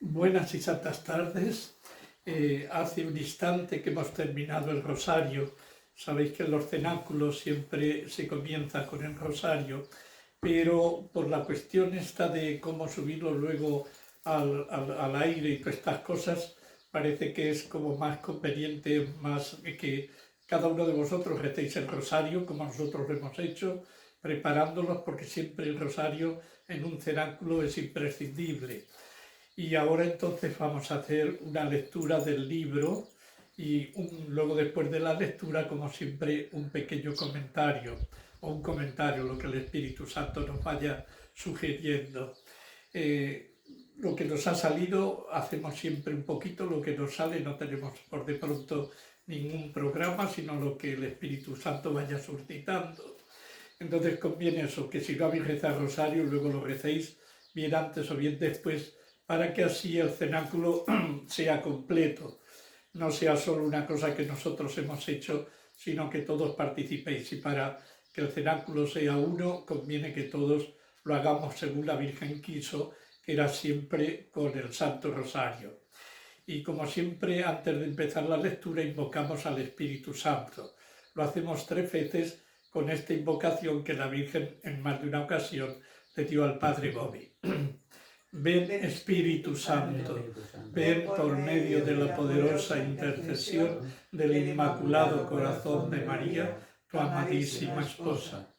Buenas y santas tardes. Hace un instante que hemos terminado el rosario. Sabéis que en los cenáculos siempre se comienza con el rosario, pero por la cuestión esta de cómo subirlo luego al aire y todas estas cosas, parece que es como más conveniente, más que cada uno de vosotros recéis el rosario, como nosotros lo hemos hecho, preparándolos, porque siempre el rosario en un cenáculo es imprescindible. Y ahora entonces vamos a hacer una lectura del libro y luego después de la lectura, como siempre, un pequeño comentario o un comentario, lo que el Espíritu Santo nos vaya sugiriendo. Lo que nos ha salido, hacemos siempre un poquito, lo que nos sale, no tenemos por de pronto ningún programa, sino lo que el Espíritu Santo vaya suscitando. Entonces conviene eso, que si no habéis rezado rosario, luego lo recéis bien antes o bien después, para que así el cenáculo sea completo, no sea solo una cosa que nosotros hemos hecho, sino que todos participéis. Y para que el cenáculo sea uno, conviene que todos lo hagamos según la Virgen quiso, que era siempre con el Santo Rosario. Y como siempre, antes de empezar la lectura, invocamos al Espíritu Santo. Lo hacemos 3 veces con esta invocación que la Virgen en más de una ocasión le dio al Padre Gobi. Ven Espíritu Santo, ven por medio de la poderosa intercesión del Inmaculado Corazón de María, tu amadísima esposa.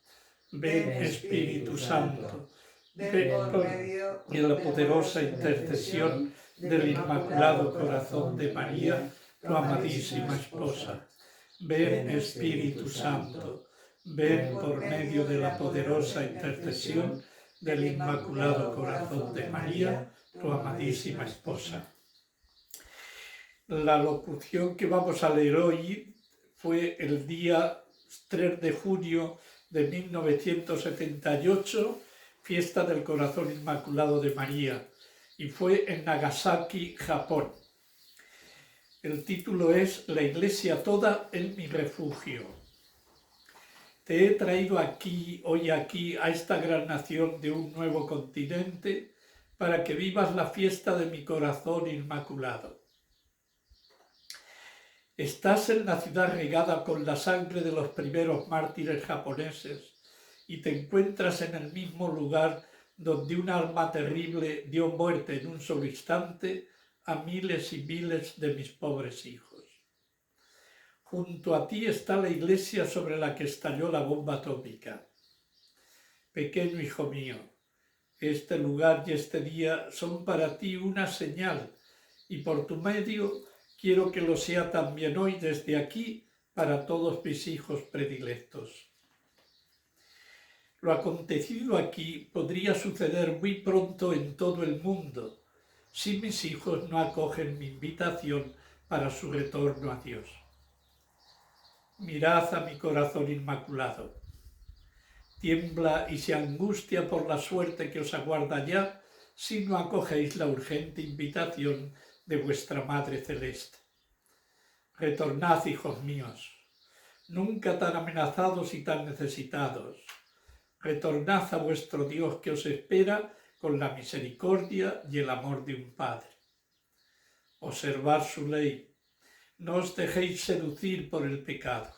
Ven Espíritu Santo, ven por medio de la poderosa intercesión del Inmaculado Corazón de María, tu amadísima esposa. Ven Espíritu Santo, ven por medio de la poderosa intercesión del Inmaculado Corazón de María, tu amadísima esposa. La locución que vamos a leer hoy fue el día 3 de junio de 1978, fiesta del Corazón Inmaculado de María, y fue en Nagasaki, Japón. El título es La Iglesia toda en mi refugio. Te he traído hoy aquí, a esta gran nación de un nuevo continente, para que vivas la fiesta de mi corazón inmaculado. Estás en la ciudad regada con la sangre de los primeros mártires japoneses y te encuentras en el mismo lugar donde un alma terrible dio muerte en un solo instante a miles y miles de mis pobres hijos. Junto a ti está la iglesia sobre la que estalló la bomba atómica. Pequeño hijo mío, este lugar y este día son para ti una señal, y por tu medio quiero que lo sea también hoy desde aquí para todos mis hijos predilectos. Lo acontecido aquí podría suceder muy pronto en todo el mundo, si mis hijos no acogen mi invitación para su retorno a Dios. Mirad a mi corazón inmaculado. Tiembla y se angustia por la suerte que os aguarda ya si no acogéis la urgente invitación de vuestra Madre Celeste. Retornad, hijos míos, nunca tan amenazados y tan necesitados. Retornad a vuestro Dios que os espera con la misericordia y el amor de un Padre. Observad su ley. No os dejéis seducir por el pecado.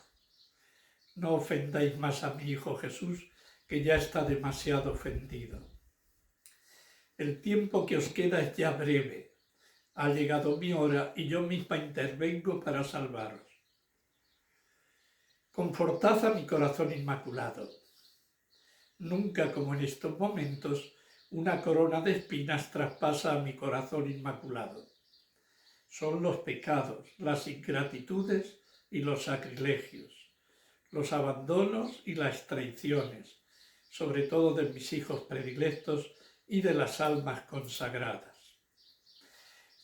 No ofendáis más a mi Hijo Jesús, que ya está demasiado ofendido. El tiempo que os queda es ya breve. Ha llegado mi hora y yo misma intervengo para salvaros. Confortad a mi corazón inmaculado. Nunca como en estos momentos una corona de espinas traspasa a mi corazón inmaculado. Son los pecados, las ingratitudes y los sacrilegios, los abandonos y las traiciones, sobre todo de mis hijos predilectos y de las almas consagradas.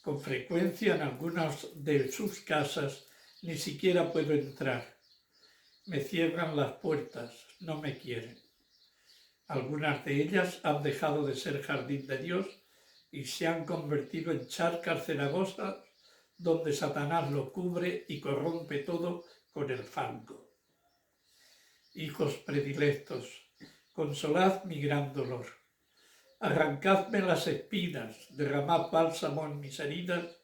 Con frecuencia en algunas de sus casas ni siquiera puedo entrar. Me cierran las puertas, no me quieren. Algunas de ellas han dejado de ser jardín de Dios y se han convertido en charcas cenagosas donde Satanás lo cubre y corrompe todo con el fango. Hijos predilectos, consolad mi gran dolor. arrancadme las espinas, derramad bálsamo en mis heridas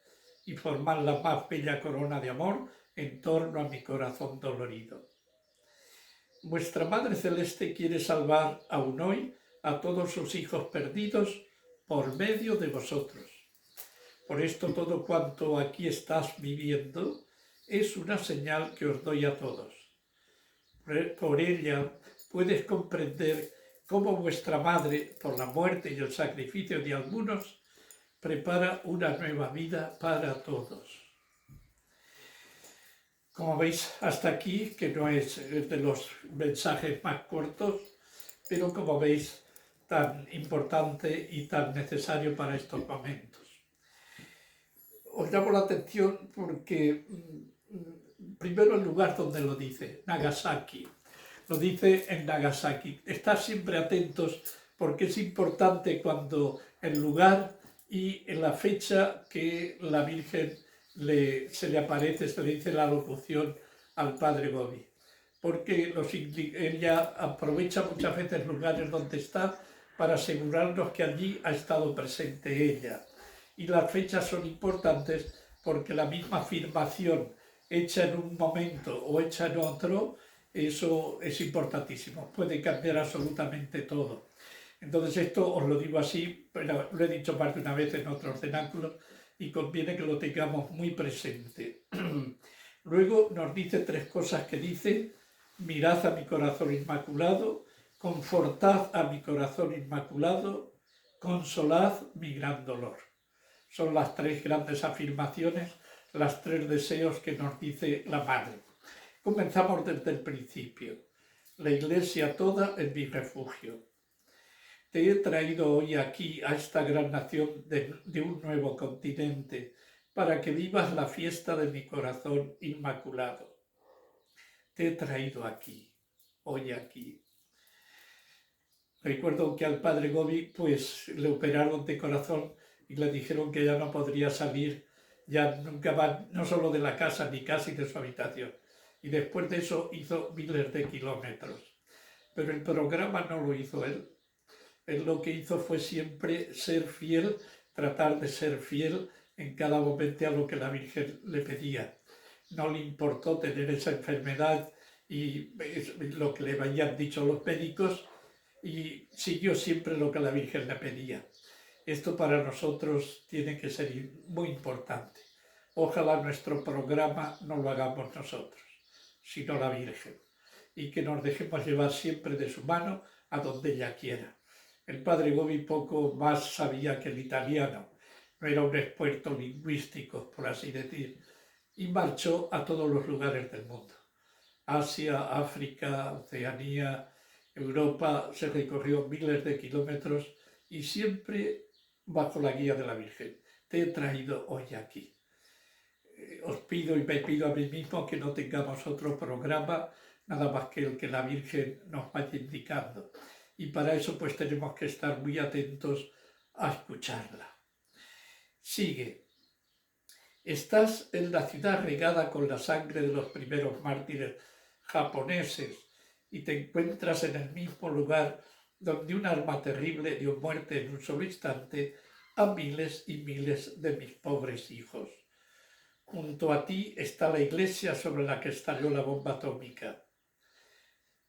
y formad la más bella corona de amor en torno a mi corazón dolorido. Vuestra Madre Celeste quiere salvar aún hoy a todos sus hijos perdidos por medio de vosotros. Por esto todo cuanto aquí estás viviendo es una señal que os doy a todos. Por ella puedes comprender cómo vuestra Madre, por la muerte y el sacrificio de algunos, prepara una nueva vida para todos. Como veis, hasta aquí, que no es de los mensajes más cortos, pero como veis, tan importante y tan necesario para estos momentos. Os llamo la atención porque, primero, el lugar donde lo dice, Nagasaki. Lo dice en Nagasaki. Estad siempre atentos porque es importante cuando el lugar y en la fecha que la Virgen se le aparece, se le dice la locución al padre Gobi. Porque ella aprovecha muchas veces lugares donde está para asegurarnos que allí ha estado presente ella. Y las fechas son importantes porque la misma afirmación hecha en un momento o hecha en otro, eso es importantísimo, puede cambiar absolutamente todo. Entonces esto os lo digo así, pero lo he dicho más de una vez en otros cenáculos y conviene que lo tengamos muy presente. Luego nos dice tres cosas que dice: mirad a mi corazón inmaculado, confortad a mi corazón inmaculado, consolad mi gran dolor. Son las tres grandes afirmaciones, las tres deseos que nos dice la Madre. Comenzamos desde el principio. La Iglesia toda es mi refugio. Te he traído hoy aquí a esta gran nación de un nuevo continente para que vivas la fiesta de mi corazón inmaculado. Te he traído aquí, hoy aquí. Recuerdo que al padre Gobi pues le operaron de corazón y le dijeron que ya no podría salir ya nunca más, no solo de la casa ni casi de su habitación. Y después de eso hizo miles de kilómetros. Pero el programa no lo hizo él. Él lo que hizo fue siempre ser fiel, tratar de ser fiel en cada momento a lo que la Virgen le pedía. No le importó tener esa enfermedad y lo que le habían dicho los médicos, y siguió siempre lo que la Virgen le pedía. Esto para nosotros tiene que ser muy importante. Ojalá nuestro programa no lo hagamos nosotros, sino la Virgen, y que nos dejemos llevar siempre de su mano a donde ella quiera. El padre Gobi poco más sabía que el italiano, no era un experto lingüístico, por así decir, y marchó a todos los lugares del mundo. Asia, África, Oceanía, Europa, se recorrió miles de kilómetros y siempre bajo la guía de la Virgen. Te he traído hoy aquí. Os pido y me pido a mí mismo que no tengamos otro programa, nada más que el que la Virgen nos vaya indicando. Y para eso pues tenemos que estar muy atentos a escucharla. Sigue. Estás en la ciudad regada con la sangre de los primeros mártires japoneses y te encuentras en el mismo lugar donde un arma terrible dio muerte en un solo instante a miles y miles de mis pobres hijos. Junto a ti está la iglesia sobre la que estalló la bomba atómica.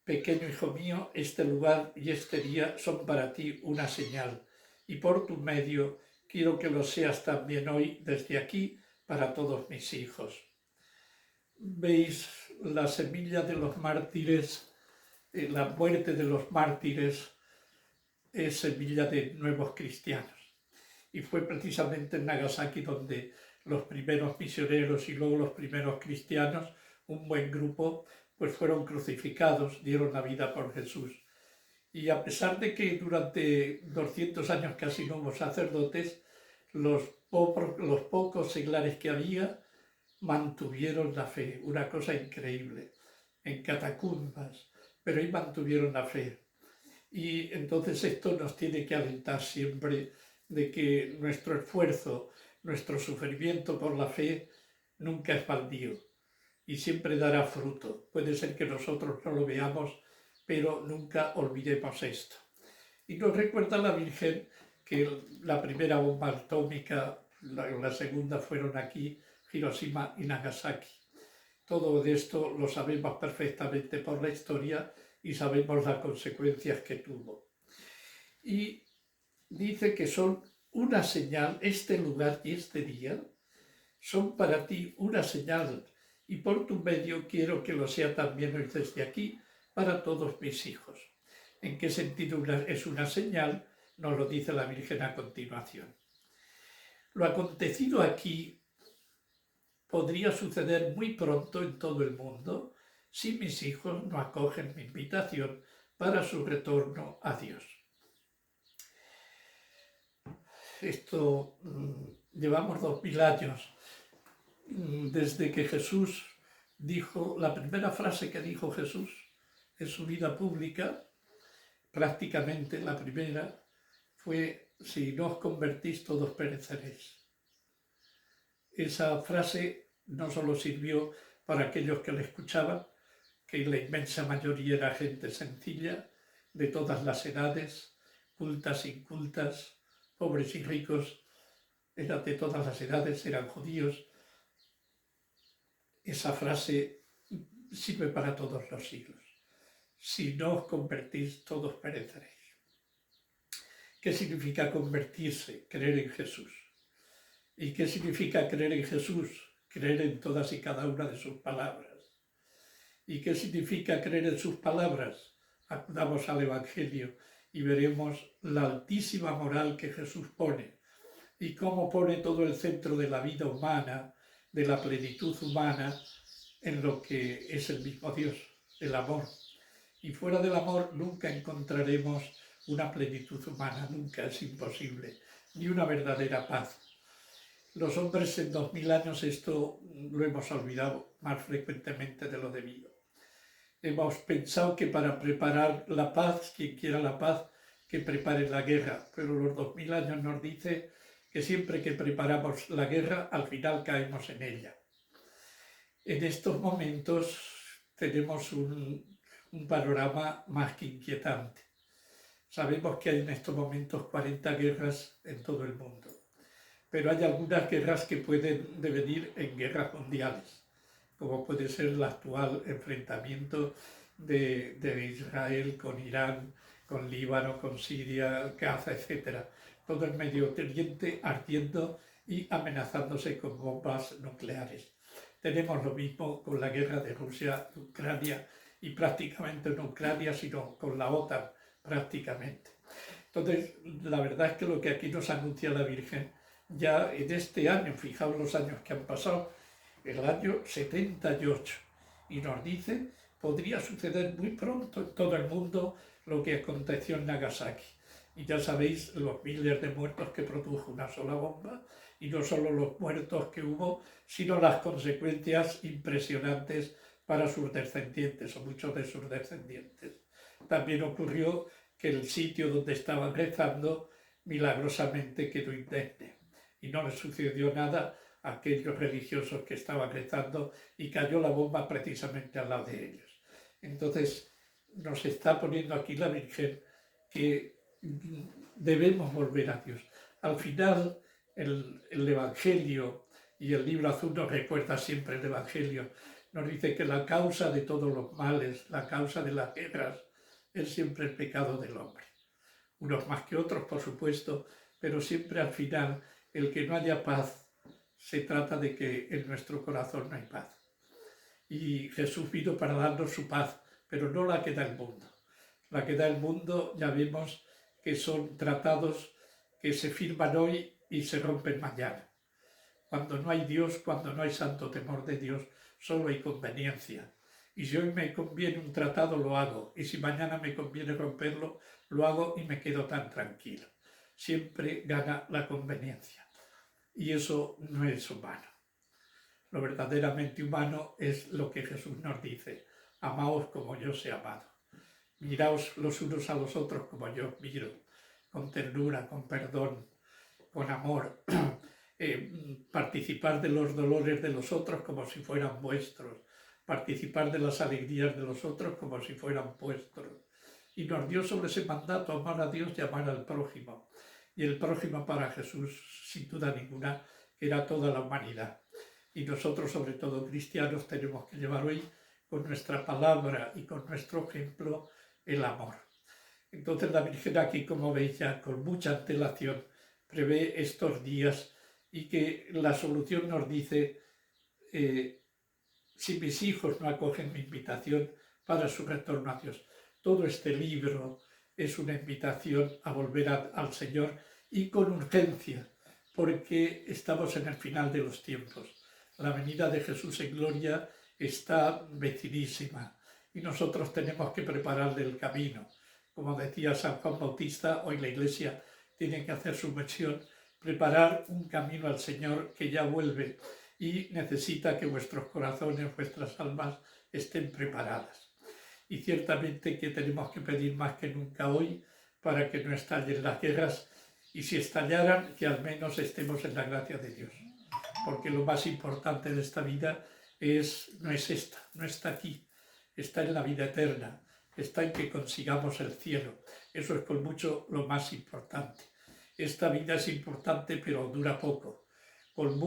Pequeño hijo mío, este lugar y este día son para ti una señal, y por tu medio quiero que lo seas también hoy desde aquí para todos mis hijos. Veis la semilla de los mártires, la muerte de los mártires es semilla de nuevos cristianos. Y fue precisamente en Nagasaki donde los primeros misioneros y luego los primeros cristianos, un buen grupo, pues fueron crucificados, dieron la vida por Jesús. Y a pesar de que durante 200 años casi no hubo sacerdotes, los pocos seglares que había mantuvieron la fe, una cosa increíble, en catacumbas, pero ahí mantuvieron la fe. Y entonces esto nos tiene que alentar siempre de que nuestro esfuerzo, nuestro sufrimiento por la fe nunca es baldío y siempre dará fruto. Puede ser que nosotros no lo veamos, pero nunca olvidemos esto. Y nos recuerda la Virgen que la primera bomba atómica, la segunda fueron aquí, Hiroshima y Nagasaki. Todo esto lo sabemos perfectamente por la historia y sabemos las consecuencias que tuvo. Y dice que son una señal, este lugar y este día son para ti una señal, y por tu medio quiero que lo sea también hoy desde aquí para todos mis hijos. ¿En qué sentido es una señal? Nos lo dice la Virgen a continuación. Lo acontecido aquí podría suceder muy pronto en todo el mundo si mis hijos no acogen mi invitación para su retorno a Dios. Esto llevamos 2000 años desde que Jesús dijo, la primera frase que dijo Jesús en su vida pública, prácticamente la primera, fue, si no os convertís todos pereceréis. Esa frase no solo sirvió para aquellos que la escuchaban, que la inmensa mayoría era gente sencilla, de todas las edades, cultas, incultas, pobres y ricos, eran de todas las edades, eran judíos. Esa frase sirve para todos los siglos. Si no os convertís, todos pereceréis. ¿Qué significa convertirse? Creer en Jesús. ¿Y qué significa creer en Jesús? Creer en todas y cada una de sus palabras. ¿Y qué significa creer en sus palabras? Acudamos al Evangelio y veremos la altísima moral que Jesús pone y cómo pone todo el centro de la vida humana, de la plenitud humana, en lo que es el mismo Dios, el amor. Y fuera del amor nunca encontraremos una plenitud humana, nunca, es imposible, ni una verdadera paz. Los hombres en 2000 años esto lo hemos olvidado más frecuentemente de lo debido. Hemos pensado que para preparar la paz, quien quiera la paz, que prepare la guerra, pero los 2000 años nos dice que siempre que preparamos la guerra, al final caemos en ella. En estos momentos tenemos un panorama más que inquietante. Sabemos que hay en estos momentos 40 guerras en todo el mundo, pero hay algunas guerras que pueden devenir en guerras mundiales, como puede ser el actual enfrentamiento de Israel con Irán, con Líbano, con Siria, Gaza, etc. Todo el Medio Oriente ardiendo y amenazándose con bombas nucleares. Tenemos lo mismo con la guerra de Rusia, Ucrania, y prácticamente no Ucrania, sino con la OTAN, prácticamente. Entonces, la verdad es que lo que aquí nos anuncia la Virgen, ya en este año, fijaos los años que han pasado, el año 78, y nos dice, podría suceder muy pronto en todo el mundo lo que aconteció en Nagasaki. Y ya sabéis los miles de muertos que produjo una sola bomba, y no solo los muertos que hubo, sino las consecuencias impresionantes para sus descendientes, o muchos de sus descendientes. También ocurrió que el sitio donde estaban rezando milagrosamente quedó indemne, y no les sucedió nada a aquellos religiosos que estaban rezando y cayó la bomba precisamente al lado de ellos. Entonces nos está poniendo aquí la Virgen que debemos volver a Dios. Al final el Evangelio y el libro azul nos recuerda siempre el Evangelio, nos dice que la causa de todos los males, la causa de las guerras, es siempre el pecado del hombre. Unos más que otros, por supuesto, pero siempre al final el que no haya paz, se trata de que en nuestro corazón no hay paz. Y Jesús vino para darnos su paz, pero no la que da el mundo. La que da el mundo ya vemos que son tratados que se firman hoy y se rompen mañana. Cuando no hay Dios, cuando no hay santo temor de Dios, solo hay conveniencia. Y si hoy me conviene un tratado, lo hago. Y si mañana me conviene romperlo, lo hago y me quedo tan tranquilo. Siempre gana la conveniencia. Y eso no es humano. Lo verdaderamente humano es lo que Jesús nos dice. Amaos como yo os he amado. Miraos los unos a los otros como yo os miro. Con ternura, con perdón, con amor. Participar de los dolores de los otros como si fueran vuestros, participar de las alegrías de los otros como si fueran vuestros. y nos dio sobre ese mandato amar a Dios y amar al prójimo. Y el prójimo para Jesús, sin duda ninguna, era toda la humanidad. Y nosotros, sobre todo cristianos, tenemos que llevar hoy con nuestra palabra y con nuestro ejemplo el amor. Entonces la Virgen aquí, como veis ya, con mucha antelación, prevé estos días y que la solución nos dice, si mis hijos no acogen mi invitación para su retorno a Dios. Todo este libro es una invitación a volver al Señor y con urgencia, porque estamos en el final de los tiempos. La venida de Jesús en gloria está vecinísima y nosotros tenemos que prepararle el camino. Como decía San Juan Bautista, hoy la Iglesia tiene que hacer su misión, preparar un camino al Señor que ya vuelve y necesita que vuestros corazones, vuestras almas estén preparadas. Y ciertamente que tenemos que pedir más que nunca hoy para que no estallen las guerras y si estallaran, que al menos estemos en la gracia de Dios. Porque lo más importante de esta vida no es esta, no está aquí, está en la vida eterna, está en que consigamos el cielo. Eso es con mucho lo más importante. Esta vida es importante, pero dura poco. Con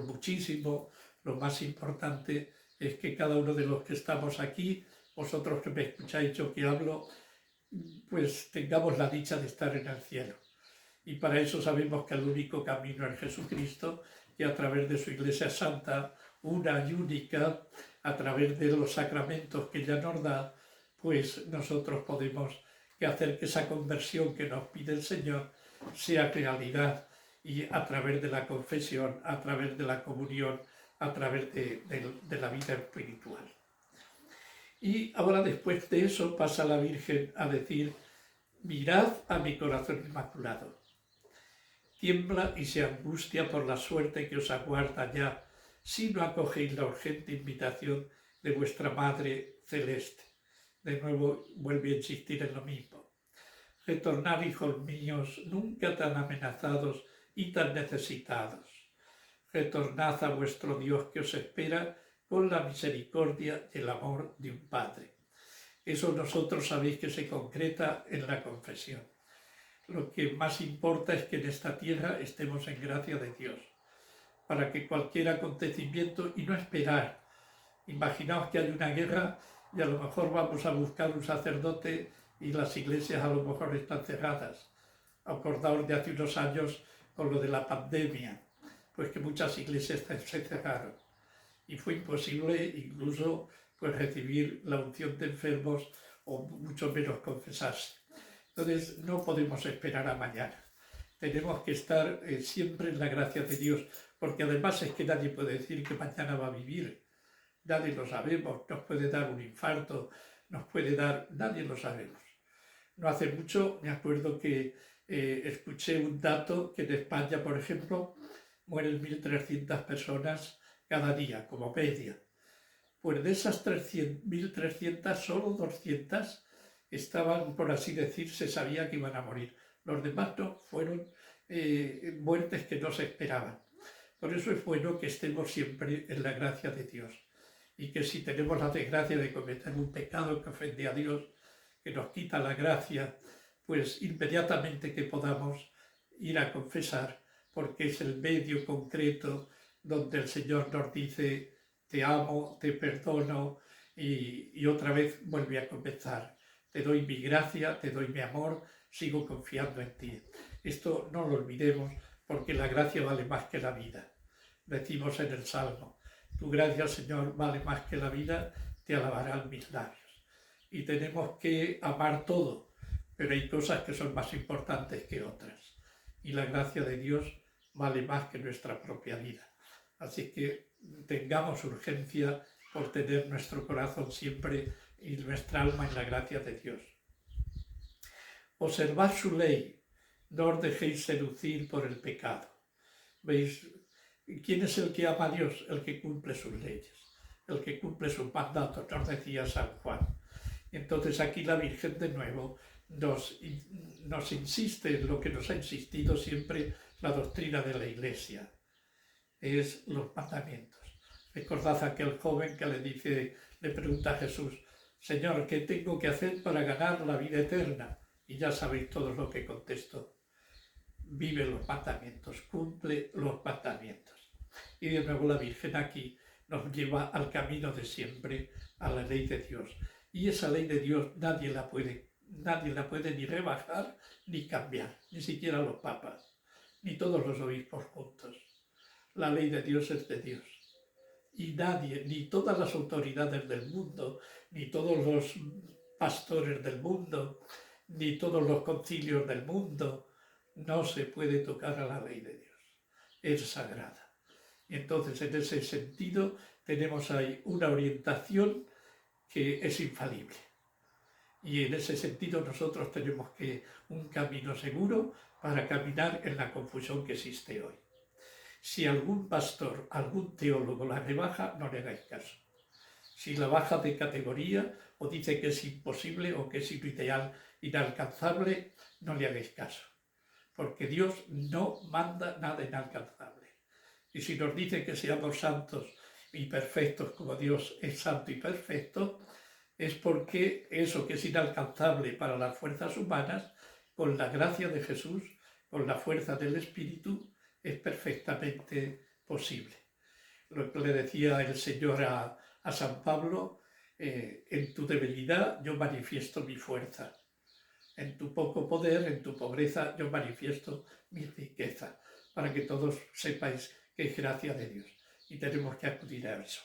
muchísimo, lo más importante es que cada uno de los que estamos aquí, vosotros que me escucháis, yo que hablo, pues tengamos la dicha de estar en el cielo. Y para eso sabemos que el único camino es Jesucristo y a través de su Iglesia Santa, una y única, a través de los sacramentos que ella nos da, pues nosotros podemos hacer que esa conversión que nos pide el Señor sea realidad y a través de la confesión, a través de la comunión, a través de la vida espiritual. Y ahora después de eso pasa la Virgen a decir, mirad a mi corazón inmaculado. Tiembla y se angustia por la suerte que os aguarda ya, si no acogéis la urgente invitación de vuestra Madre Celeste. De nuevo vuelve a insistir en lo mismo. Retornad, hijos míos, nunca tan amenazados y tan necesitados. Retornad a vuestro Dios que os espera con la misericordia y el amor de un Padre. Eso nosotros sabéis que se concreta en la confesión. Lo que más importa es que en esta tierra estemos en gracia de Dios, para que cualquier acontecimiento, y no esperar. Imaginaos que hay una guerra y a lo mejor vamos a buscar un sacerdote y las iglesias a lo mejor están cerradas. Acordaos de hace unos años con lo de la pandemia, pues que muchas iglesias se cerraron y fue imposible incluso pues recibir la unción de enfermos o mucho menos confesarse. Entonces no podemos esperar a mañana. Tenemos que estar siempre en la gracia de Dios, porque además es que nadie puede decir que mañana va a vivir. Nadie lo sabemos, nos puede dar un infarto, nadie lo sabemos. No hace mucho me acuerdo que escuché un dato que en España, por ejemplo, mueren 1.300 personas cada día, como media. Pues de esas 1.300, solo 200 estaban, por así decir, se sabía que iban a morir. Los demás no, fueron muertes que no se esperaban. Por eso es bueno que estemos siempre en la gracia de Dios. Y que si tenemos la desgracia de cometer un pecado que ofende a Dios, que nos quita la gracia, pues inmediatamente que podamos ir a confesar, porque es el medio concreto donde el Señor nos dice, te amo, te perdono, y otra vez vuelve a comenzar. Te doy mi gracia, te doy mi amor, sigo confiando en ti. Esto no lo olvidemos, porque la gracia vale más que la vida. Decimos en el Salmo, tu gracia, Señor, vale más que la vida, te alabarán mis labios. Y tenemos que amar todo, pero hay cosas que son más importantes que otras. Y la gracia de Dios vale más que nuestra propia vida. Así que tengamos urgencia por tener nuestro corazón siempre y nuestra alma en la gracia de Dios. Observad su ley, no os dejéis seducir por el pecado. ¿Veis? ¿Quién es el que ama a Dios? El que cumple sus leyes, el que cumple sus mandatos, nos decía San Juan. Entonces aquí la Virgen de nuevo nos insiste en lo que nos ha insistido siempre la doctrina de la Iglesia, es los mandamientos. Recordad aquel joven que le pregunta a Jesús, Señor, ¿qué tengo que hacer para ganar la vida eterna? Y ya sabéis todo lo que contesto. Vive los mandamientos, cumple los mandamientos. Y de nuevo la Virgen aquí nos lleva al camino de siempre, a la ley de Dios. Y esa ley de Dios nadie la puede ni rebajar ni cambiar, ni siquiera los papas, ni todos los obispos juntos. La ley de Dios es de Dios. Y nadie, ni todas las autoridades del mundo, ni todos los pastores del mundo, ni todos los concilios del mundo, no se puede tocar a la ley de Dios. Es sagrada. Y entonces, en ese sentido, tenemos ahí una orientación que es infalible. Y en ese sentido nosotros tenemos un camino seguro para caminar en la confusión que existe hoy. Si algún pastor, algún teólogo la rebaja, no le hagáis caso. Si la baja de categoría o dice que es imposible o que es ideal, inalcanzable, no le hagáis caso. Porque Dios no manda nada inalcanzable. Y si nos dice que seamos santos y perfectos como Dios es santo y perfecto, es porque eso que es inalcanzable para las fuerzas humanas, con la gracia de Jesús, con la fuerza del Espíritu, es perfectamente posible. Lo que le decía el Señor a San Pablo, en tu debilidad yo manifiesto mi fuerza. En tu poco poder, en tu pobreza, yo manifiesto mi riqueza, para que todos sepáis que es gracia de Dios. Y tenemos que acudir a eso.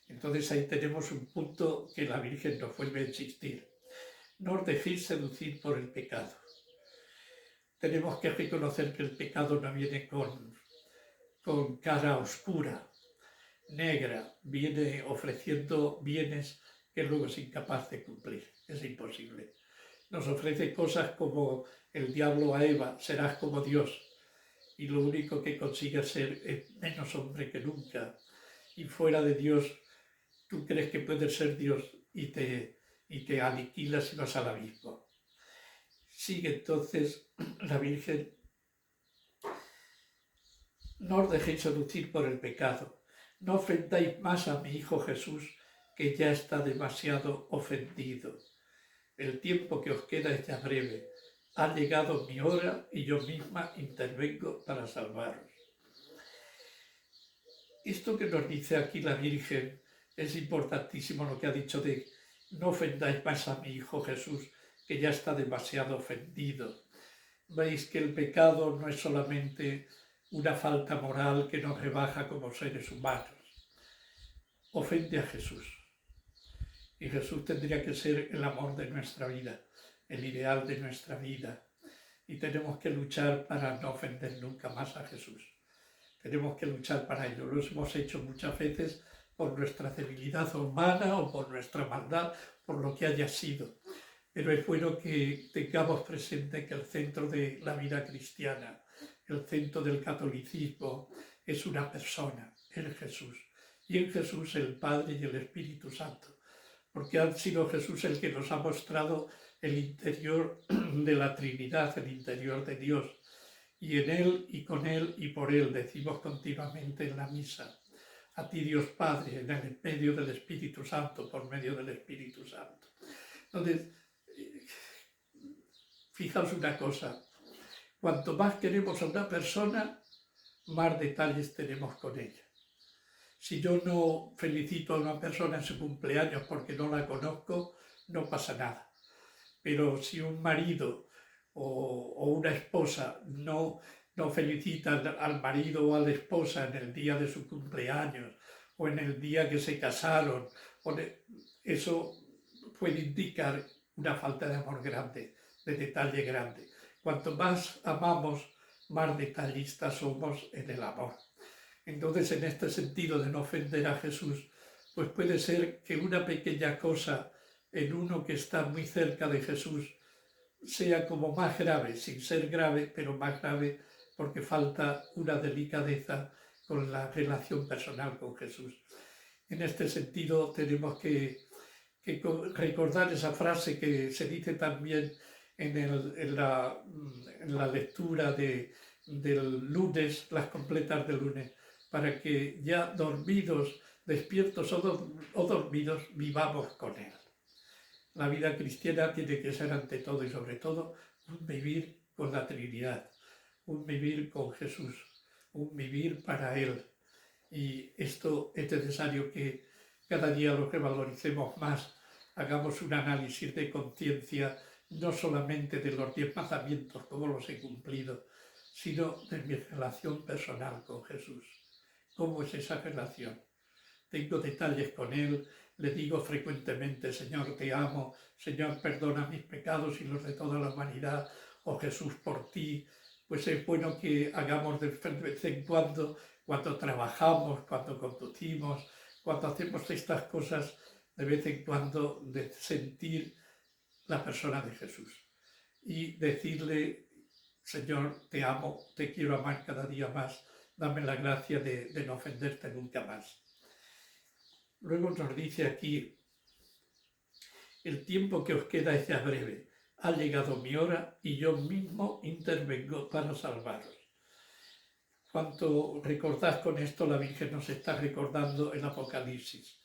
Entonces ahí tenemos un punto que la Virgen nos vuelve a insistir. No os dejéis seducir por el pecado. Tenemos que reconocer que el pecado no viene con cara oscura, negra, viene ofreciendo bienes que luego es incapaz de cumplir, es imposible. Nos ofrece cosas como el diablo a Eva, serás como Dios, y lo único que consigue ser es menos hombre que nunca, y fuera de Dios tú crees que puedes ser Dios y te aniquilas y vas al abismo. Sigue entonces la Virgen, no os dejéis seducir por el pecado, no ofendáis más a mi Hijo Jesús, que ya está demasiado ofendido. El tiempo que os queda es ya breve, ha llegado mi hora y yo misma intervengo para salvaros. Esto que nos dice aquí la Virgen es importantísimo, lo que ha dicho de no ofendáis más a mi Hijo Jesús, que ya está demasiado ofendido. Veis que el pecado no es solamente una falta moral que nos rebaja como seres humanos. Ofende a Jesús. Y Jesús tendría que ser el amor de nuestra vida, el ideal de nuestra vida. Y tenemos que luchar para no ofender nunca más a Jesús. Tenemos que luchar para ello. Lo hemos hecho muchas veces por nuestra debilidad humana o por nuestra maldad, por lo que haya sido. Pero es bueno que tengamos presente que el centro de la vida cristiana, el centro del catolicismo, es una persona, es Jesús. Y en Jesús el Padre y el Espíritu Santo. Porque ha sido Jesús el que nos ha mostrado el interior de la Trinidad, el interior de Dios. Y en Él, y con Él, y por Él, decimos continuamente en la misa, a ti Dios Padre, en el medio del Espíritu Santo, por medio del Espíritu Santo. Entonces, fijaos una cosa, cuanto más queremos a una persona, más detalles tenemos con ella. Si yo no felicito a una persona en su cumpleaños porque no la conozco, no pasa nada. Pero si un marido o una esposa no felicita al marido o a la esposa en el día de su cumpleaños o en el día que se casaron, eso puede indicar una falta de amor grande, de detalle grande. Cuanto más amamos, más detallistas somos en el amor. Entonces, en este sentido de no ofender a Jesús, pues puede ser que una pequeña cosa en uno que está muy cerca de Jesús sea como más grave, sin ser grave, pero más grave porque falta una delicadeza con la relación personal con Jesús. En este sentido tenemos que recordar esa frase que se dice también en la lectura del lunes, las completas del lunes, para que ya dormidos, despiertos o dormidos, vivamos con Él. La vida cristiana tiene que ser ante todo y sobre todo un vivir con la Trinidad, un vivir con Jesús, un vivir para Él. Y esto es necesario que cada día lo revaloricemos más, hagamos un análisis de conciencia, no solamente de los 10 mandamientos, cómo los he cumplido, sino de mi relación personal con Jesús. ¿Cómo es esa relación? Tengo detalles con Él, le digo frecuentemente, Señor, te amo, Señor, perdona mis pecados y los de toda la humanidad, oh Jesús, por ti. Pues es bueno que hagamos de vez en cuando trabajamos, cuando conducimos, cuando hacemos estas cosas, de vez en cuando, de sentir la persona de Jesús y decirle, Señor, te amo, te quiero amar cada día más, dame la gracia de no ofenderte nunca más. Luego nos dice aquí, el tiempo que os queda es ya breve, ha llegado mi hora y yo mismo intervengo para salvaros. Cuanto recordad con esto, la Virgen nos está recordando el Apocalipsis,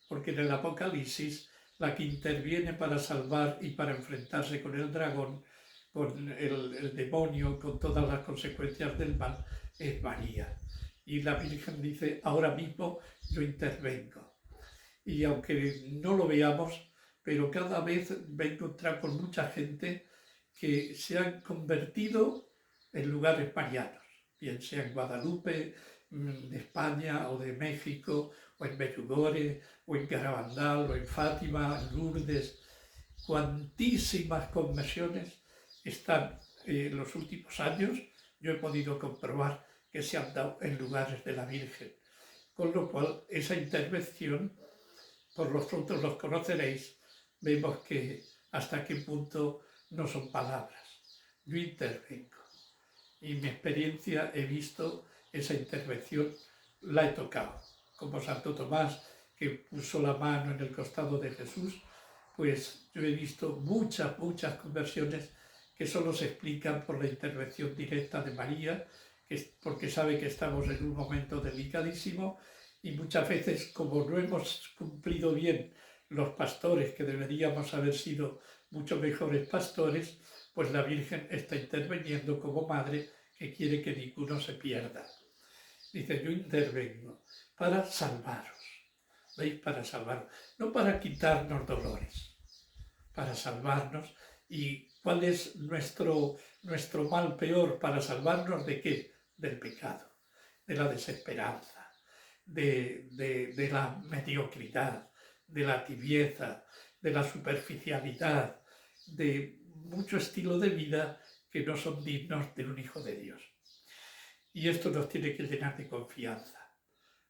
porque en el Apocalipsis la que interviene para salvar y para enfrentarse con el dragón, con el demonio, con todas las consecuencias del mal, es María. Y la Virgen dice, ahora mismo yo intervengo. Y aunque no lo veamos, pero cada vez me he encontrado con mucha gente que se han convertido en lugares marianos, bien sea en Guadalupe, de España o de México, o en Medjugorje, o en Garabandal, o en Fátima, en Lourdes. Cuantísimas conversiones están en los últimos años, yo he podido comprobar que se han dado en lugares de la Virgen. Con lo cual, esa intervención, por los frutos los conoceréis, vemos que hasta qué punto no son palabras. Yo intervengo. Y en mi experiencia he visto esa intervención, la he tocado. Como Santo Tomás, que puso la mano en el costado de Jesús, pues yo he visto muchas conversiones que solo se explican por la intervención directa de María, porque sabe que estamos en un momento delicadísimo y muchas veces, como no hemos cumplido bien los pastores, que deberíamos haber sido mucho mejores pastores, pues la Virgen está interviniendo como madre que quiere que ninguno se pierda. Dice, yo intervengo para salvaros. ¿Veis? Para salvaros. No para quitarnos dolores, para salvarnos. ¿Y cuál es nuestro mal peor? Para salvarnos ¿de qué? Del pecado, de la desesperanza, de la mediocridad, de la tibieza, de la superficialidad, de mucho estilo de vida que no son dignos de un hijo de Dios. Y esto nos tiene que llenar de confianza.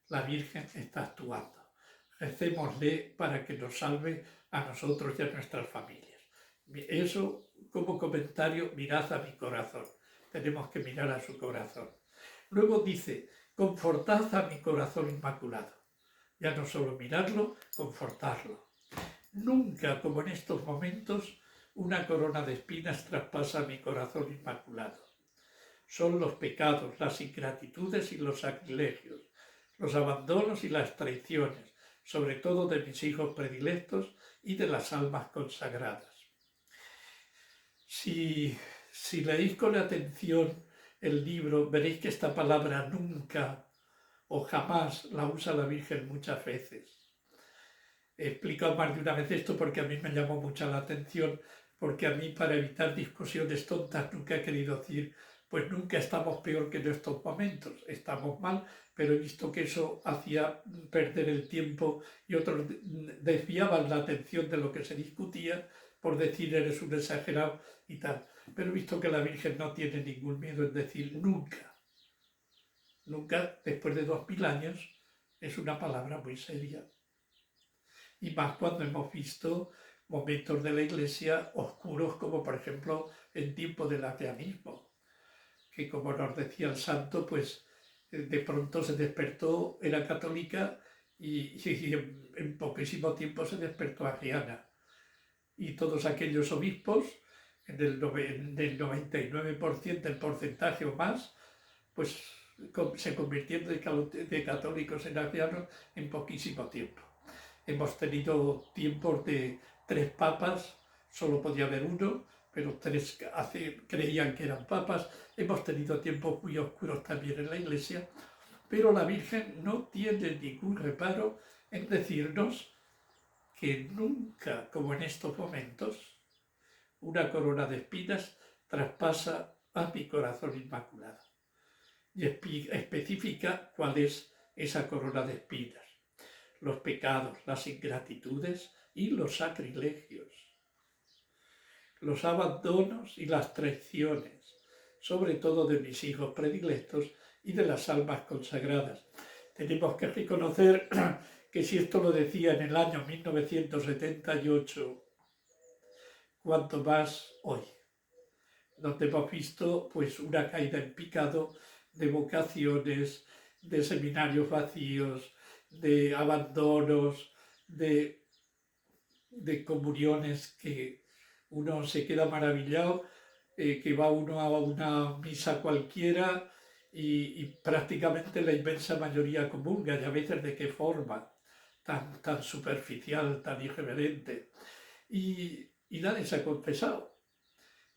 La Virgen está actuando. Recémosle para que nos salve a nosotros y a nuestras familias. Eso, como comentario, mirad a mi corazón. Tenemos que mirar a su corazón. Luego dice, confortad a mi corazón inmaculado. Ya no solo mirarlo, confortarlo. Nunca, como en estos momentos, una corona de espinas traspasa mi corazón inmaculado. Son los pecados, las ingratitudes y los sacrilegios, los abandonos y las traiciones, sobre todo de mis hijos predilectos y de las almas consagradas. Si leéis con atención el libro, veréis que esta palabra nunca o jamás la usa la Virgen muchas veces. He explicado más de una vez esto porque a mí me llamó mucha la atención, porque a mí, para evitar discusiones tontas, nunca he querido decir, pues nunca estamos peor que en estos momentos, estamos mal, pero he visto que eso hacía perder el tiempo y otros desviaban la atención de lo que se discutía por decir eres un exagerado y tal. Pero he visto que la Virgen no tiene ningún miedo en decir nunca. Nunca, después de 2000 años, es una palabra muy seria. Y más cuando hemos visto momentos de la Iglesia oscuros, como por ejemplo en tiempo del ateísmo, que como nos decía el santo, pues de pronto se despertó, era católica y en poquísimo tiempo se despertó arriana. Y todos aquellos obispos, del 99% el porcentaje o más, pues se convirtieron de católicos en arrianos en poquísimo tiempo. Hemos tenido tiempos de tres papas, solo podía haber uno, pero tres creían que eran papas. Hemos tenido tiempos muy oscuros también en la Iglesia, pero la Virgen no tiene ningún reparo en decirnos que nunca, como en estos momentos, una corona de espinas traspasa a mi corazón inmaculado. Y especifica cuál es esa corona de espinas: los pecados, las ingratitudes y los sacrilegios, los abandonos y las traiciones, sobre todo de mis hijos predilectos y de las almas consagradas. Tenemos que reconocer que si esto lo decía en el año 1978, cuanto más hoy, donde hemos visto pues una caída en picado de vocaciones, de seminarios vacíos, de abandonos, de comuniones que uno se queda maravillado, que va uno a una misa cualquiera y prácticamente la inmensa mayoría comulga, y a veces de qué forma, tan superficial, tan irreverente. Y nadie se ha confesado.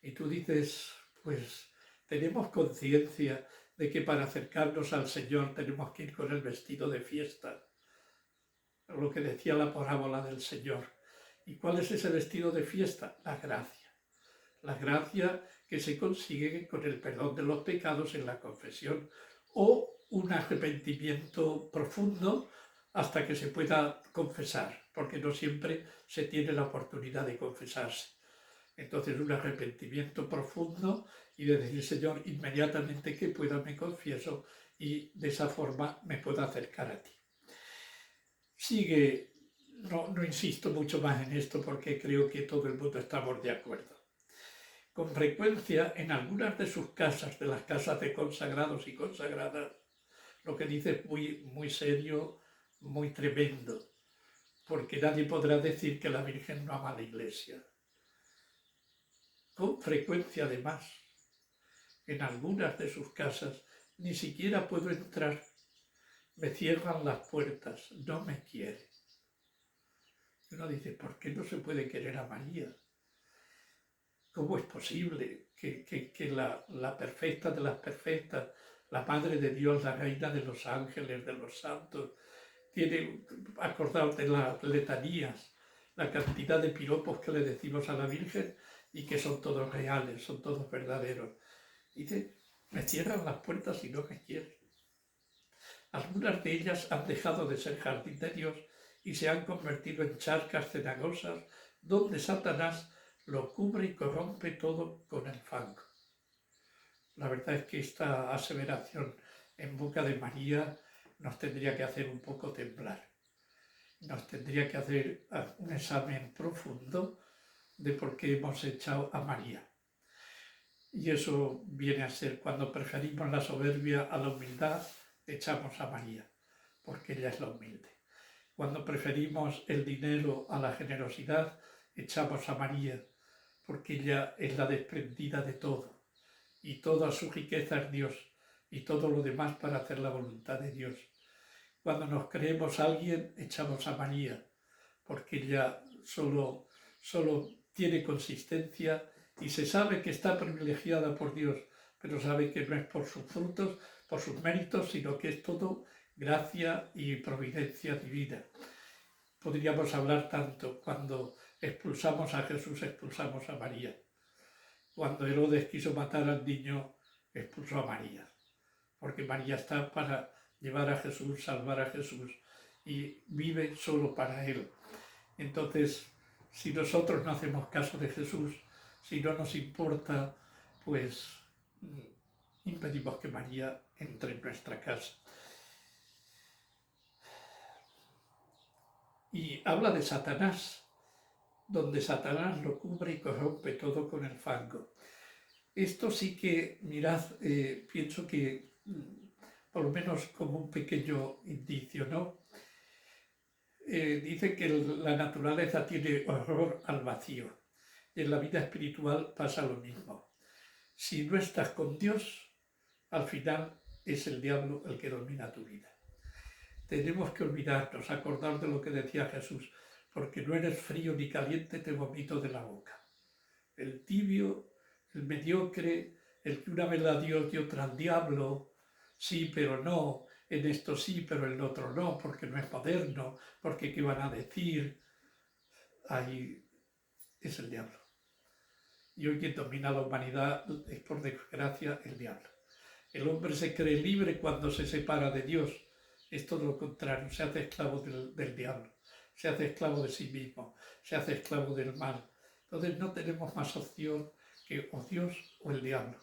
Y tú dices, pues tenemos conciencia de que para acercarnos al Señor tenemos que ir con el vestido de fiesta, lo que decía la parábola del Señor. ¿Y cuál es ese vestido de fiesta? La gracia. La gracia que se consigue con el perdón de los pecados en la confesión o un arrepentimiento profundo hasta que se pueda confesar, porque no siempre se tiene la oportunidad de confesarse. Entonces un arrepentimiento profundo y de decir, Señor, inmediatamente que pueda me confieso y de esa forma me puedo acercar a ti. Sigue, no insisto mucho más en esto porque creo que todo el mundo estamos de acuerdo. Con frecuencia en algunas de sus casas, de las casas de consagrados y consagradas, lo que dice es muy serio, muy tremendo, porque nadie podrá decir que la Virgen no ama a la Iglesia. Con frecuencia, además, en algunas de sus casas ni siquiera puedo entrar, me cierran las puertas, no me quiere. Y uno dice, ¿por qué no se puede querer a María? ¿Cómo es posible que la perfecta de las perfectas, la Madre de Dios, la Reina de los ángeles, de los santos, tiene, acordaos de las letanías, la cantidad de piropos que le decimos a la Virgen y que son todos reales, son todos verdaderos? Dice, me cierran las puertas y no me quieren. Algunas de ellas han dejado de ser jardín de Dios y se han convertido en charcas cenagosas donde Satanás lo cubre y corrompe todo con el fango. La verdad es que esta aseveración en boca de María nos tendría que hacer un poco temblar. Nos tendría que hacer un examen profundo de por qué hemos echado a María. Y eso viene a ser cuando preferimos la soberbia a la humildad, echamos a María, porque ella es la humilde. Cuando preferimos el dinero a la generosidad, echamos a María, porque ella es la desprendida de todo, y toda su riqueza es Dios, y todo lo demás para hacer la voluntad de Dios. Cuando nos creemos a alguien, echamos a María, porque ella solo tiene consistencia y se sabe que está privilegiada por Dios, pero sabe que no es por sus frutos, por sus méritos, sino que es todo gracia y providencia divina. Podríamos hablar tanto. Cuando expulsamos a Jesús, expulsamos a María. Cuando Herodes quiso matar al niño, expulsó a María, porque María está para llevar a Jesús, salvar a Jesús, y vive solo para Él. Entonces, si nosotros no hacemos caso de Jesús, si no nos importa, pues impedimos que María entre en nuestra casa. Y habla de Satanás, donde Satanás lo cubre y corrompe todo con el fango. Esto sí que, mirad, pienso que por lo menos como un pequeño indicio, ¿no? Dice que la naturaleza tiene horror al vacío. Y en la vida espiritual pasa lo mismo. Si no estás con Dios, al final es el diablo el que domina tu vida. Tenemos que olvidarnos, acordar de lo que decía Jesús, porque no eres frío ni caliente, te vomito de la boca. El tibio, el mediocre, el que una vez la dio y otra al diablo, sí, pero no, en esto sí, pero en lo otro no, porque no es moderno, porque qué van a decir, ahí es el diablo. Y hoy quien domina la humanidad es, por desgracia, el diablo. El hombre se cree libre cuando se separa de Dios. Es todo lo contrario, se hace esclavo del diablo, se hace esclavo de sí mismo, se hace esclavo del mal. Entonces no tenemos más opción que o Dios o el diablo.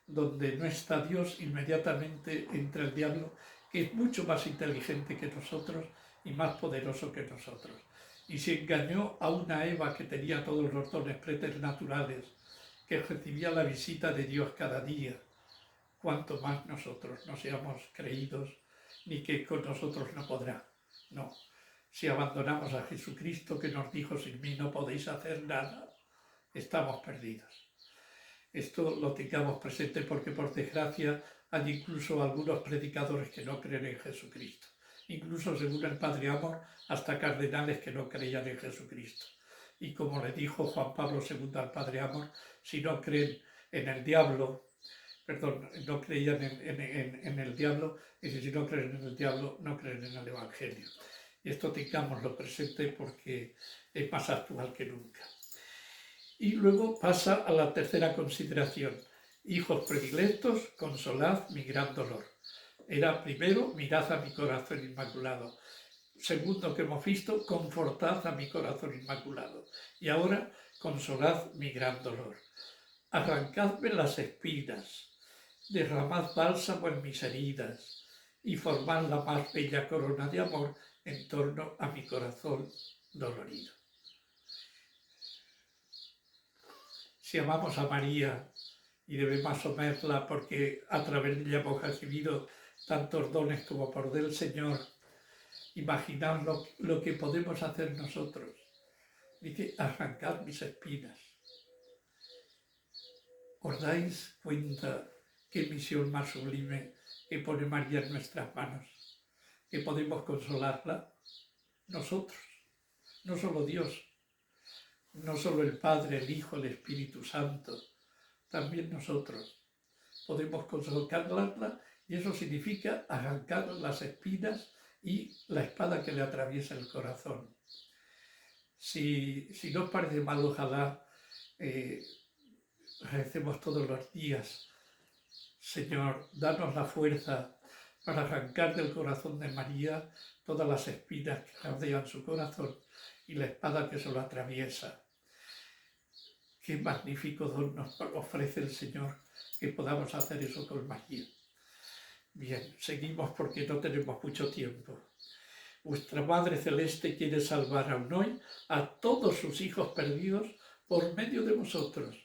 Donde no está Dios, inmediatamente entra el diablo, que es mucho más inteligente que nosotros y más poderoso que nosotros. Y si engañó a una Eva que tenía todos los dones preternaturales, que recibía la visita de Dios cada día, cuanto más nosotros no seamos creídos, ni que con nosotros no podrá. No, si abandonamos a Jesucristo, que nos dijo: sin mí no podéis hacer nada, estamos perdidos. Esto lo tengamos presente, porque por desgracia hay incluso algunos predicadores que no creen en Jesucristo. Incluso, según el Padre Amor, hasta cardenales que no creían en Jesucristo. Y como le dijo Juan Pablo II al Padre Amor, si no creen en el diablo, perdón, no creían en el diablo, y si no creen en el diablo, no creen en el Evangelio. Y esto tengámoslo presente, porque es más actual que nunca. Y luego pasa a la tercera consideración: hijos predilectos, consolad mi gran dolor. Era primero, mirad a mi corazón inmaculado. Segundo que hemos visto, confortad a mi corazón inmaculado. Y ahora, consolad mi gran dolor. Arrancadme las espinas, derramad bálsamo en mis heridas y formad la más bella corona de amor en torno a mi corazón dolorido. Si amamos a María, y debemos amarla porque a través de ella hemos recibido tantos dones como por del Señor, imaginad lo que podemos hacer nosotros. Dice: arrancad mis espinas. ¿Os dais cuenta qué misión más sublime que pone María en nuestras manos? Que podemos consolarla nosotros, no solo Dios, no solo el Padre, el Hijo, el Espíritu Santo, también nosotros podemos consolarla, y eso significa arrancar las espinas y la espada que le atraviesa el corazón. Si no os parece mal, ojalá recemos todos los días: Señor, danos la fuerza para arrancar del corazón de María todas las espinas que rodean su corazón y la espada que se lo atraviesa. Qué magnífico don nos ofrece el Señor, que podamos hacer eso con María. Bien, seguimos porque no tenemos mucho tiempo. Vuestra Madre Celeste quiere salvar aún hoy a todos sus hijos perdidos por medio de vosotros.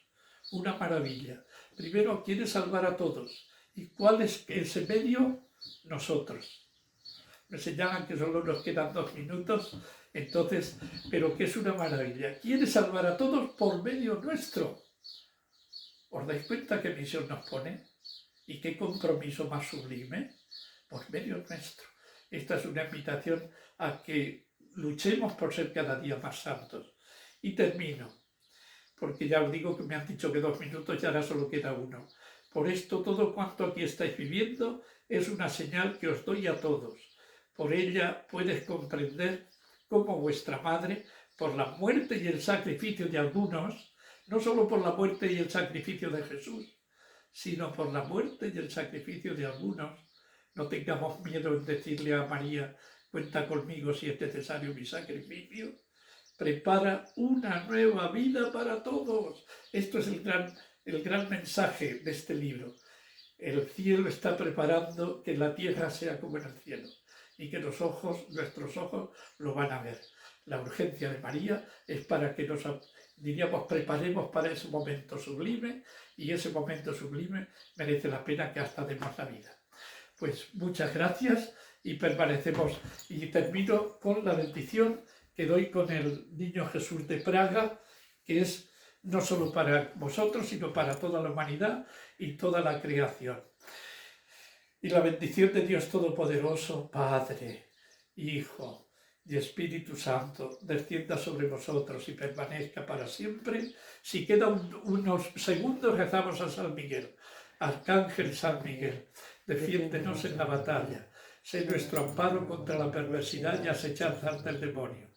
Una maravilla. Primero quiere salvar a todos. ¿Y cuál es ese medio? Nosotros. Me señalan que solo nos quedan 2 minutos, entonces, pero que es una maravilla. Quiere salvar a todos por medio nuestro. ¿Os dais cuenta qué misión nos pone? ¿Y qué compromiso más sublime? Por medio nuestro. Esta es una invitación a que luchemos por ser cada día más santos. Y termino, porque ya os digo que me han dicho que 2 minutos y ahora solo queda 1. Por esto, todo cuanto aquí estáis viviendo es una señal que os doy a todos. Por ella puedes comprender cómo vuestra Madre, por la muerte y el sacrificio de algunos, no solo por la muerte y el sacrificio de Jesús, sino por la muerte y el sacrificio de algunos, no tengamos miedo en decirle a María: cuenta conmigo si es necesario mi sacrificio. Prepara una nueva vida para todos. Esto es el gran mensaje de este libro. El cielo está preparando que la tierra sea como en el cielo, y que nuestros ojos lo van a ver. La urgencia de María es para que nos, preparemos para ese momento sublime, y ese momento sublime merece la pena que hasta demos la vida. Pues muchas gracias, y permanecemos, y termino con la bendición que doy con el Niño Jesús de Praga, que es no solo para vosotros, sino para toda la humanidad y toda la creación. Y la bendición de Dios Todopoderoso, Padre, Hijo y Espíritu Santo, descienda sobre vosotros y permanezca para siempre. Si quedan unos segundos, rezamos a San Miguel. Arcángel San Miguel, defiéndenos en la batalla. Sé nuestro amparo contra la perversidad y asechanzas del demonio.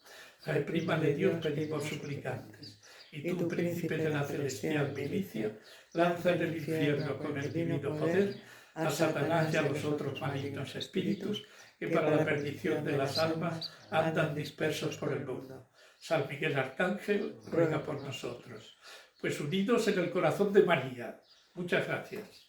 Reprímale Dios, pedimos suplicantes. Y tú, príncipe de la celestial milicia, lanza en el infierno con el divino poder a Satanás y a los otros malignos espíritus que para la perdición de las almas andan dispersos por el mundo. San Miguel Arcángel, ruega por nosotros. Pues unidos en el corazón de María. Muchas gracias.